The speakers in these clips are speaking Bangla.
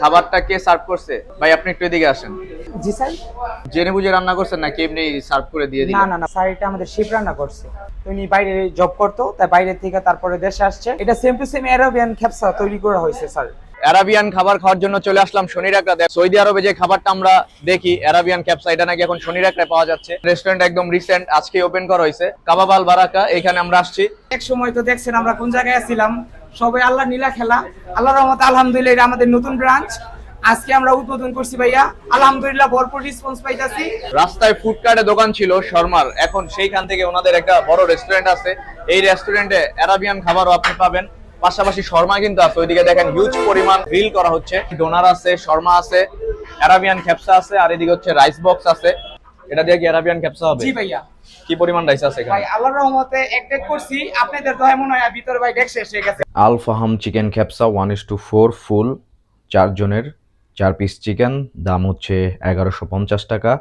খাবারটা কে সার্ভ করছে? ভাই আপনি একটু এদিকে আসেন। জি স্যার। জেনে বুঝে রান্না করছেন নাকি এমনি সার্ভ করে দিয়ে না দিলেন? না না স্যার, এটা আমাদের শিপ রান্না করছে। তো উনি বাইরে জব করতো, তাই বাইরে থেকে তারপরে দেশে আসছে। এটা সেম টু সেম অ্যারাবিয়ান খ্যাপসা তৈরি করা হয়েছে স্যার। অ্যারাবিয়ান খাবার খাওয়ার জন্য চলে আসলাম শনির একরাতে। সৌদি আরবে যে খাবারটা আমরা দেখি অ্যারাবিয়ান ক্যাপসা, এটা নাকি এখন শনির একরায় পাওয়া যাচ্ছে। রেস্টুরেন্ট একদম রিসেন্ট আজকে ওপেন করা হয়েছে, কাবাব আল বারাকা। এখানে আমরা আসছি। এক সময় তো দেখছেন আমরা কোন জায়গায় ছিলাম, সবাই আল্লাহ নীলা খেলা। আল্লাহর রহমতে আলহামদুলিল্লাহ এটা আমাদের নতুন ব্রাঞ্চ। আজকে আমরা উদ্বোধন করছি ভাইয়া, আলহামদুলিল্লাহ ভরপুর রেসপন্স পাইতাছি। রাস্তায় ফুডকার্টে দোকান ছিল শর্মার, এখন সেইখান থেকে ওনাদের একটা বড় রেস্টুরেন্ট আছে। এই রেস্টুরেন্টে অ্যারাবিয়ান খাবারও আপনি পাবেন, পাশাপাশি শর্মা কিন্তু আছে। ওইদিকে দেখেন হিউজ পরিমাণ গ্রিল করা হচ্ছে, ডোনার আছে, শর্মা আছে, অ্যারাবিয়ান ক্যাপসা আছে, আর এদিকে হচ্ছে রাইস বক্স আছে। এটা দিয়ে কি অ্যারাবিয়ান ক্যাপসা হবে? জি ভাইয়া। কি পরিমাণ রাইস আছে ভাই এখানে? আল্লাহর রহমতে এক ডেক করছি, আপনাদের দয়া মনে হয় ভিতরে ভাই ডেক শেষ হয়ে গেছে। আল ফাহাম চিকেন ক্যাপসা 1:4 ফুল, 4 জনের, 4 পিস চিকেন, দাম হচ্ছে 1150 টাকা।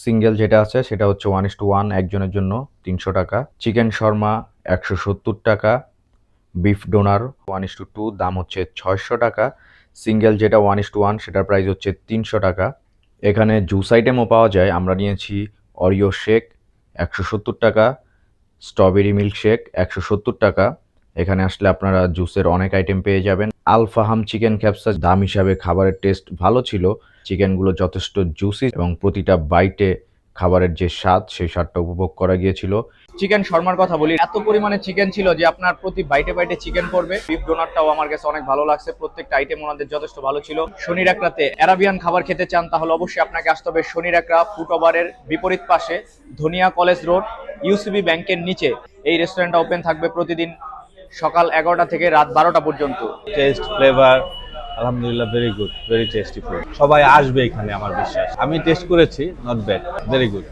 সিঙ্গেল যেটা আছে সেটা হচ্ছে 1:1 একজনের জন্য 300 টাকা। চিকেন শর্মা 170 টাকা। বিফ ডোনার 1:2 দাম হচ্ছে 600 টাকা। সিঙ্গেল যেটা 1:1 সেটার প্রাইস হচ্ছে 300 টাকা। এখানে জুস আইটেমও পাওয়া যায়, আমরা নিয়েছি অরিও শেক 170 টাকা, স্ট্রবেরি মিল্ক শেক 170 টাকা। এখানে আসলে আপনারা জুসের অনেক আইটেম পেয়ে যাবেন। আল ফাহাম চিকেন ক্যাপসা দাম হিসাবে খাবারের টেস্ট ভালো ছিল। চিকেনগুলো যথেষ্ট জুসি এবং প্রতিটা বাইটে খাবারের যে স্বাদ সেই স্বাদটা উপভোগ করা গিয়েছিল। চিকেন শর্মার কথা বলি, এত পরিমাণে চিকেন ছিল যে আপনার প্রতি বাইটে বাইটে চিকেন পড়বে। বিফ ডোনারটাও আমার কাছে অনেক ভালো লাগছে, প্রত্যেকটা আইটেম ওনাদের যথেষ্ট ভালো ছিল। শনির একরাতে অ্যারাবিয়ান খাবার খেতে চান তাহলে অবশ্যই আপনাকে আসতে হবে শনির একরা। ফুট ওভারের বিপরীত পাশে, ধনিয়া কলেজ রোড, ইউসিবি ব্যাংকের নিচে এই রেস্টুরেন্টটা ওপেন থাকবে প্রতিদিন সকাল 11টা থেকে রাত 12টা পর্যন্ত। টেস্ট ফ্লেভার আলহামদুলিল্লাহ very good, very tasty food. সবাই আসবে এখানে আমার বিশ্বাস। আমি টেস্ট করেছি, নট ব্যাড, ভেরি গুড।